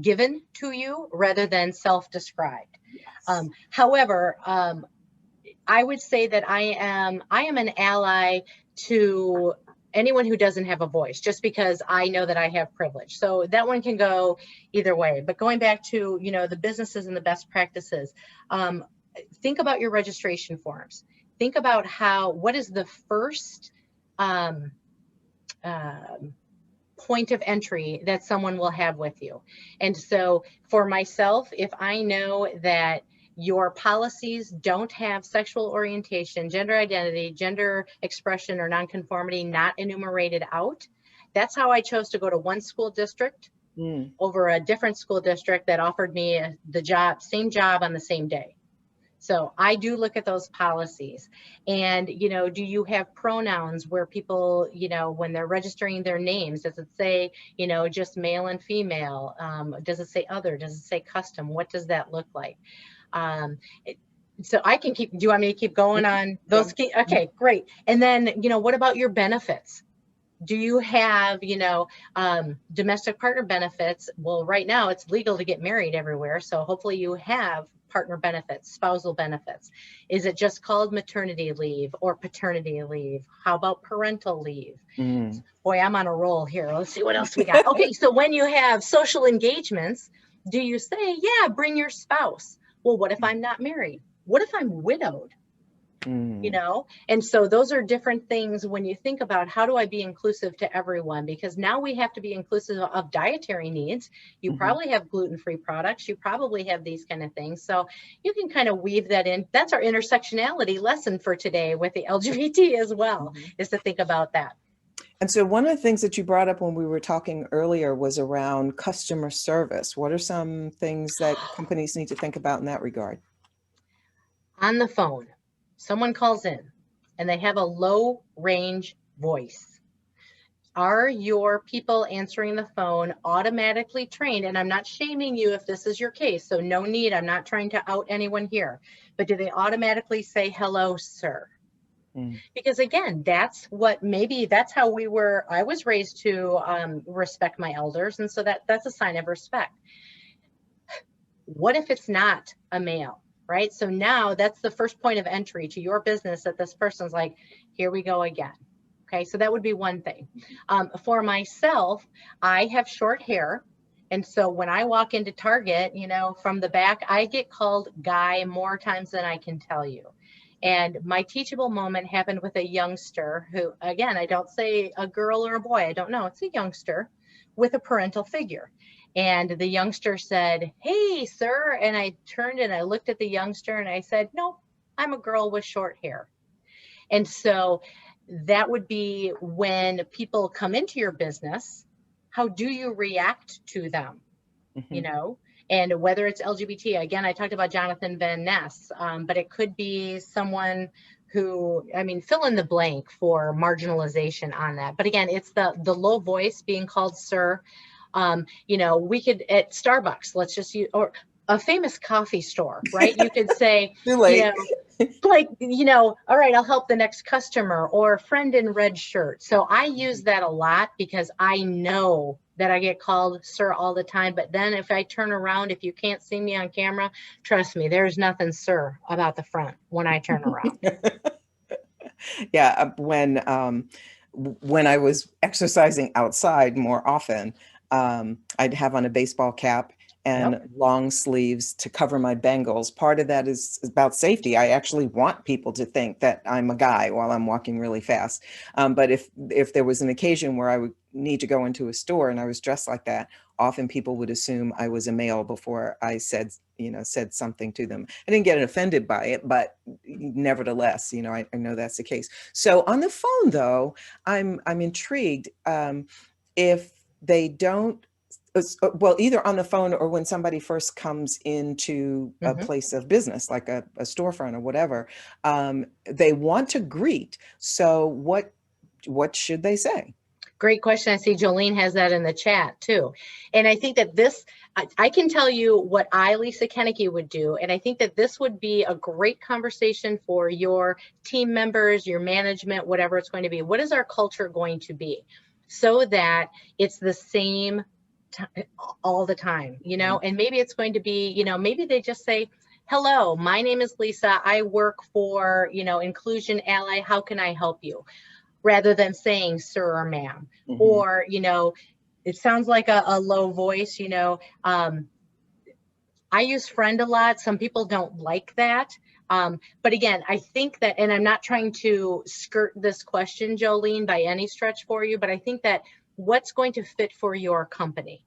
given to you rather than self-described. Yes. However, I would say that I am an ally to anyone who doesn't have a voice, just because I know that I have privilege. So that one can go either way. But going back to, the businesses and the best practices, think about your registration forms. Think about what is the first point of entry that someone will have with you. And so for myself, if I know that your policies don't have sexual orientation, gender identity, gender expression, or nonconformity not enumerated out, that's how I chose to go to one school district over a different school district that offered me the same job on the same day. So I do look at those policies. And, do you have pronouns where people, when they're registering their names, does it say, just male and female? Does it say other? Does it say custom? What does that look like? So I can do you want me to keep going on those? Okay, great. And then, what about your benefits? Do you have, domestic partner benefits? Well, right now it's legal to get married everywhere. So hopefully you have partner benefits, spousal benefits. Is it just called maternity leave or paternity leave? How about parental leave? Boy, I'm on a roll here. Let's see what else we got. Okay, so when you have social engagements, do you say, yeah, bring your spouse? Well, what if I'm not married? What if I'm widowed? And so those are different things when you think about how do I be inclusive to everyone, because now we have to be inclusive of dietary needs. You probably have gluten-free products. You probably have these kind of things. So you can kind of weave that in. That's our intersectionality lesson for today with the LGBT as well, is to think about that. And so one of the things that you brought up when we were talking earlier was around customer service. What are some things that companies need to think about in that regard? On the phone, someone calls in and they have a low range voice. Are your people answering the phone automatically trained? And I'm not shaming you if this is your case, so no need. I'm not trying to out anyone here. But do they automatically say, hello, sir? Because again, that's how I was raised to respect my elders. And so that's a sign of respect. What if it's not a male? Right? So now that's the first point of entry to your business, that this person's like, here we go again. Okay, so that would be one thing. For myself, I have short hair. And so when I walk into Target, from the back, I get called guy more times than I can tell you. And my teachable moment happened with a youngster who, again, I don't say a girl or a boy, I don't know, it's a youngster with a parental figure. And the youngster said, hey, sir. And I turned and I looked at the youngster and I said, no, I'm a girl with short hair. And so that would be when people come into your business, how do you react to them? And whether it's LGBT, again, I talked about Jonathan Van Ness, but it could be someone who, fill in the blank for marginalization on that. But again, it's the low voice being called sir. We could at Starbucks, let's just use, or a famous coffee store, right? You could say, Too late. All right, I'll help the next customer, or friend in red shirt. So I use that a lot because I know that I get called sir all the time. But then if I turn around, if you can't see me on camera, trust me, there's nothing sir about the front when I turn around. Yeah, when I was exercising outside more often, I'd have on a baseball cap and long sleeves to cover my bangles. Part of that is about safety. I actually want people to think that I'm a guy while I'm walking really fast. But if there was an occasion where I would need to go into a store and I was dressed like that, often people would assume I was a male before I said something to them. I didn't get offended by it, but nevertheless, I know that's the case. So on the phone, though, I'm intrigued. If they don't, well, either on the phone or when somebody first comes into a place of business, like a storefront or whatever, they want to greet. So what should they say? Great question. I see Jolene has that in the chat too. And I think that this, I can tell you what I, Lisa Kennecke, would do. And I think that this would be a great conversation for your team members, your management, whatever it's going to be. What is our culture going to be? So that it's the same all the time, and maybe it's going to be, maybe they just say, hello, my name is Lisa. I work for, Inclusion Ally. How can I help you? Rather than saying sir or ma'am, or, it sounds like a low voice, I use friend a lot. Some people don't like that. But again, I think that, and I'm not trying to skirt this question, Jolene, by any stretch for you, but I think that what's going to fit for your company.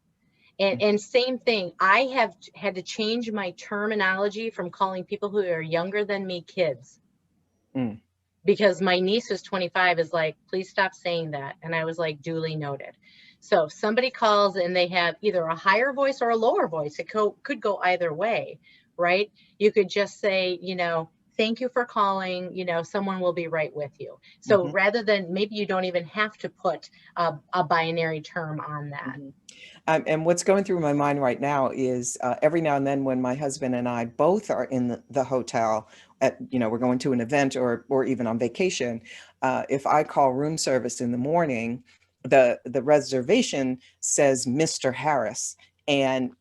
And same thing, I have had to change my terminology from calling people who are younger than me kids. Because my niece is 25 is like, please stop saying that. And I was like, duly noted. So if somebody calls and they have either a higher voice or a lower voice, it could go either way, right? You could just say, thank you for calling, someone will be right with you. So rather than, maybe you don't even have to put a binary term on that. And what's going through my mind right now is every now and then when my husband and I both are in the hotel at, we're going to an event or even on vacation, if I call room service in the morning, the reservation says Mr. Harris. And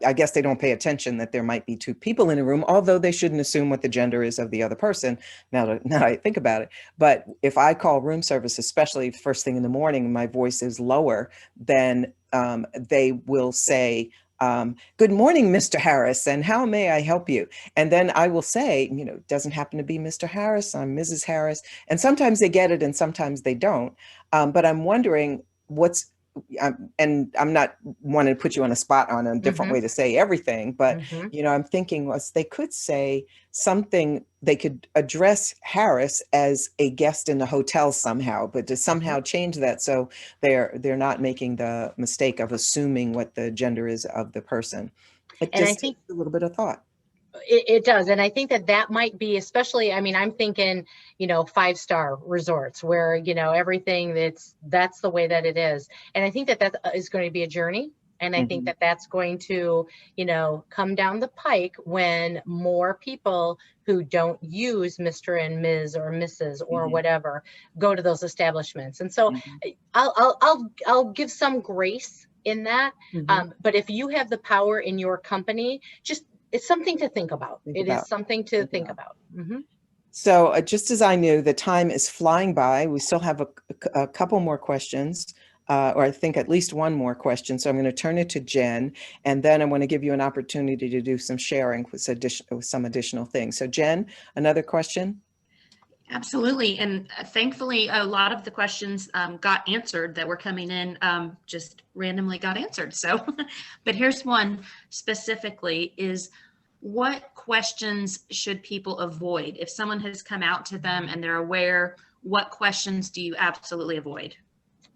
I guess they don't pay attention that there might be two people in a room, although they shouldn't assume what the gender is of the other person. Now I think about it. But if I call room service, especially first thing in the morning, my voice is lower, then they will say, good morning, Mr. Harris, and how may I help you? And then I will say, it doesn't happen to be Mr. Harris, I'm Mrs. Harris. And sometimes they get it and sometimes they don't. But I'm wondering and I'm not wanting to put you on a spot on a different way to say everything, but, I'm thinking they could say something, they could address Harris as a guest in the hotel somehow, but to somehow change that so they're not making the mistake of assuming what the gender is of the person. It just takes a little bit of thought. It does. And I think that might be, especially, I'm thinking, 5-star resorts where, everything that's the way that it is. And I think that is going to be a journey. And I think that that's going to, come down the pike when more people who don't use Mr. and Ms. or Mrs. or whatever go to those establishments. And so I'll give some grace in that. But if you have the power in your company, it's something to think about. It is something to think about. So just as I knew, the time is flying by. We still have a couple more questions, or I think at least one more question. So I'm going to turn it to Jen, and then I want to give you an opportunity to do some sharing with some additional things. So Jen, another question? Absolutely. And thankfully, a lot of the questions got answered that were coming in, just randomly got answered. So, but here's one specifically is, what questions should people avoid? If someone has come out to them and they're aware, what questions do you absolutely avoid?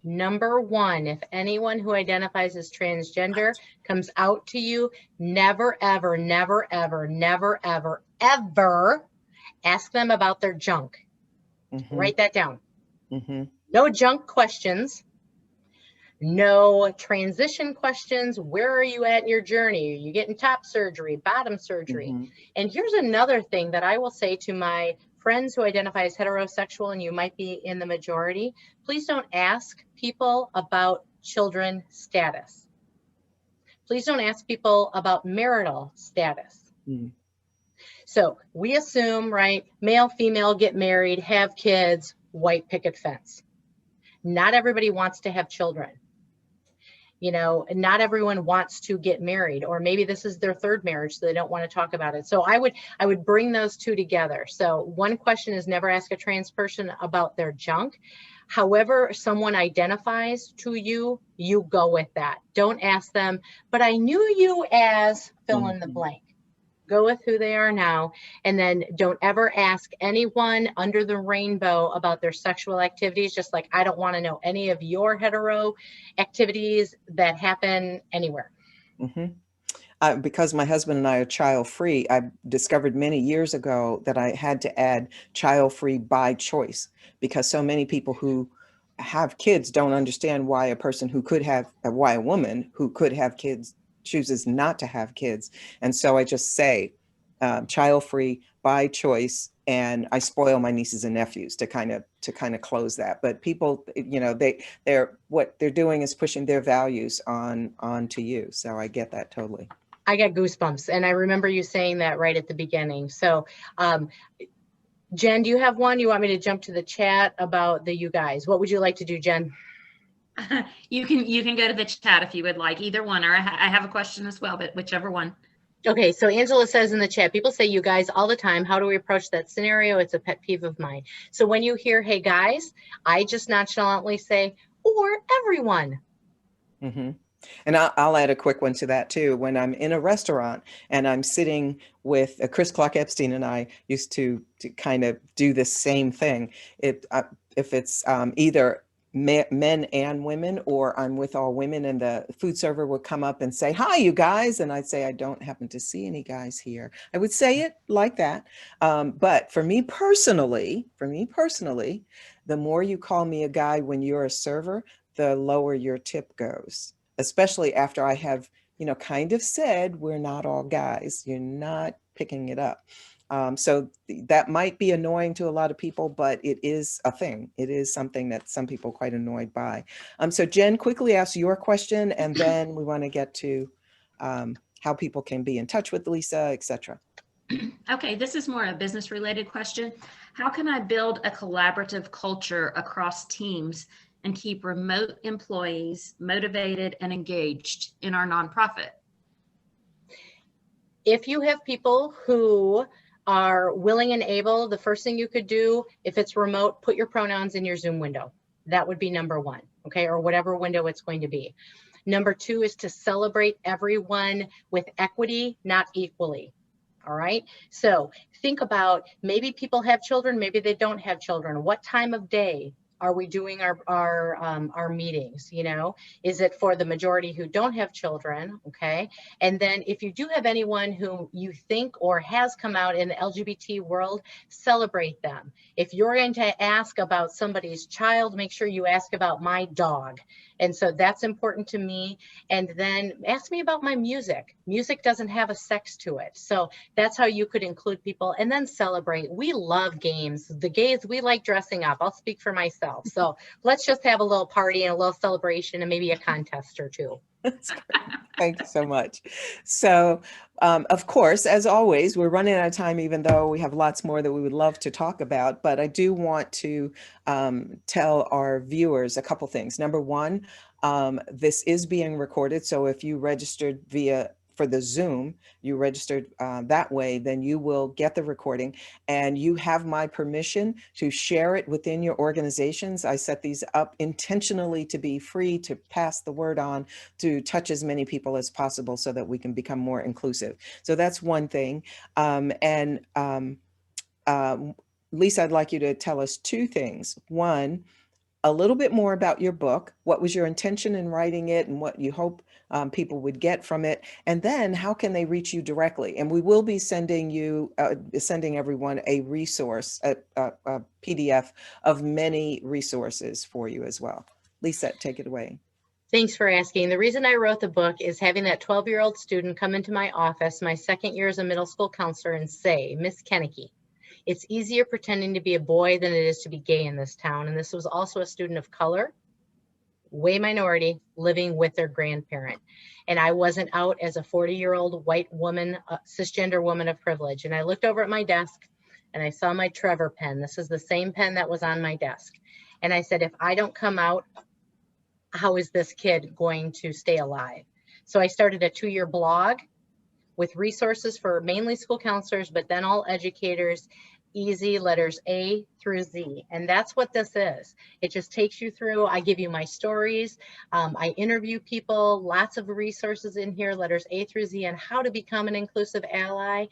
Number one, if anyone who identifies as transgender comes out to you, never, ever, never, ever, never, ever, ever ask them about their junk. Write that down. No junk questions. No transition questions. Where are you at in your journey? Are you getting top surgery, bottom surgery? And here's another thing that I will say to my friends who identify as heterosexual, and you might be in the majority, please don't ask people about children status. Please don't ask people about marital status. So we assume, right, male, female, get married, have kids, white picket fence. Not everybody wants to have children. And not everyone wants to get married, or maybe this is their third marriage, so they don't want to talk about it. So I would bring those two together. So one question is never ask a trans person about their junk. However someone identifies to you, you go with that. Don't ask them, but I knew you as fill in the blank. Go with who they are now. And then don't ever ask anyone under the rainbow about their sexual activities, just like I don't want to know any of your hetero activities that happen anywhere. Because my husband and I are child-free, I discovered many years ago that I had to add child-free by choice, because so many people who have kids don't understand why why a woman who could have kids chooses not to have kids. And so I just say child-free by choice, and I spoil my nieces and nephews to kind of close that. But people, what they're doing is pushing their values onto you. So I get that totally. I got goosebumps, and I remember you saying that right at the beginning. So Jen, do you have one? You want me to jump to the chat about the you guys? What would you like to do, Jen? You can go to the chat if you would like, either one, or I have a question as well, but whichever one. Okay, so Angela says in the chat, people say you guys all the time. How do we approach that scenario? It's a pet peeve of mine. So when you hear, hey guys, I just nonchalantly say, or everyone. And I'll add a quick one to that too. When I'm in a restaurant and I'm sitting with Chris Clark Epstein, and I used to kind of do the same thing. If it's either men and women, or I'm with all women, and the food server would come up and say, hi, you guys. And I'd say, I don't happen to see any guys here. I would say it like that. But for me personally, the more you call me a guy when you're a server, the lower your tip goes, especially after I have, kind of said, we're not all guys. You're not picking it up. So that might be annoying to a lot of people, but it is a thing. It is something that some people are quite annoyed by. So Jen, quickly ask your question, and then we want to get to how people can be in touch with Lisa, etc. Okay, this is more a business related question. How can I build a collaborative culture across teams and keep remote employees motivated and engaged in our nonprofit? If you have people who are willing and able, the first thing you could do, if it's remote, put your pronouns in your Zoom window. That would be number one, okay, or whatever window it's going to be. Number two is to celebrate everyone with equity, not equally. All right, so think about, maybe people have children, maybe they don't have children. What time of day are we doing our meetings? Is it for the majority who don't have children? Okay, and then if you do have anyone who you think or has come out in the LGBT world, celebrate them. If you're going to ask about somebody's child, make sure you ask about my dog. And so that's important to me. And then ask me about my music. Music doesn't have a sex to it. So that's how you could include people, and then celebrate. We love games. The gays, we like dressing up. I'll speak for myself. So let's just have a little party and a little celebration and maybe a contest or two. That's great. Thank you so much. So, of course, as always, we're running out of time, even though we have lots more that we would love to talk about. But I do want to tell our viewers a couple things. Number one, this is being recorded. So if you registered for the Zoom, you registered that way, then you will get the recording, and you have my permission to share it within your organizations. I set these up intentionally to be free, to pass the word on, to touch as many people as possible so that we can become more inclusive. So that's one thing. Lisa, I'd like you to tell us two things. One, a little bit more about your book. What was your intention in writing it, and what you hope people would get from it? And then how can they reach you directly? And we will be sending everyone a resource, a PDF of many resources for you as well. Lisa, take it away. Thanks for asking. The reason I wrote the book is having that 12-year-old student come into my office, my second year as a middle school counselor, and say, Miss Kennecke, it's easier pretending to be a boy than it is to be gay in this town. And this was also a student of color, way minority, living with their grandparent. And I wasn't out as a 40-year-old white woman, cisgender woman of privilege. And I looked over at my desk and I saw my Trevor pen. This is the same pen that was on my desk. And I said, if I don't come out how is this kid going to stay alive? So I started a 2-year blog with resources for mainly school counselors, but then all educators, easy letters A through Z. And that's what this is. It just takes you through. I give you my stories. I interview people, lots of resources in here, letters A through Z, on how to become an inclusive ally.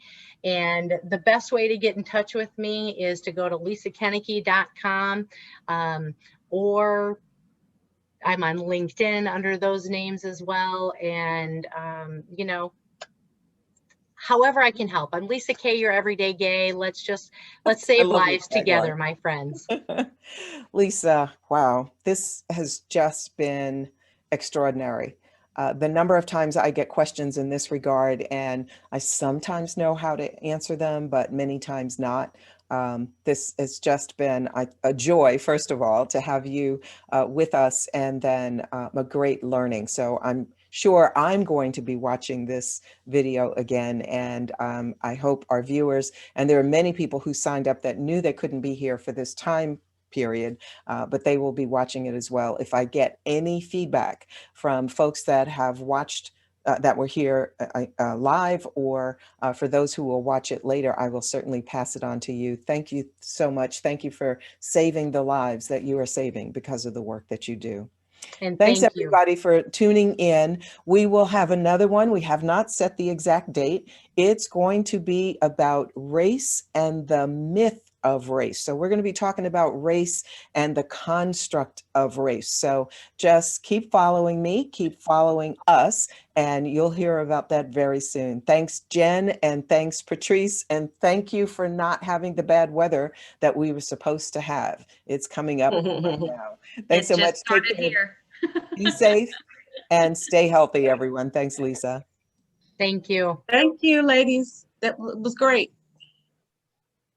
And the best way to get in touch with me is to go to lisakenicky.com, or I'm on LinkedIn under those names as well. And, you know, however I can help. I'm Lisa K, your everyday gay. Let's save lives together, my friends. Lisa, wow, this has just been extraordinary. The number of times I get questions in this regard, and I sometimes know how to answer them, but many times not. This has just been a joy, first of all, to have you with us, and then a great learning. So I'm sure I'm going to be watching this video again, and I hope our viewers, and there are many people who signed up that knew they couldn't be here for this time period, but they will be watching it as well. If I get any feedback from folks that have watched, that were here live, or for those who will watch it later, I will certainly pass it on to you. Thank you so much. Thank you for saving the lives that you are saving because of the work that you do. And thanks thank you. everybody for tuning in. We will have another one. We have not set the exact date. It's going to be about race and the myth of race. So we're going to be talking about race and the construct of race. So just keep following me, keep following us, and you'll hear about that very soon. Thanks, Jen, and thanks, Patrice, and thank you for not having the bad weather that we were supposed to have. It's coming up right now. Thanks so much. Take care. Here. Be safe and stay healthy, everyone. Thanks, Lisa. Thank you. Thank you, ladies. That was great.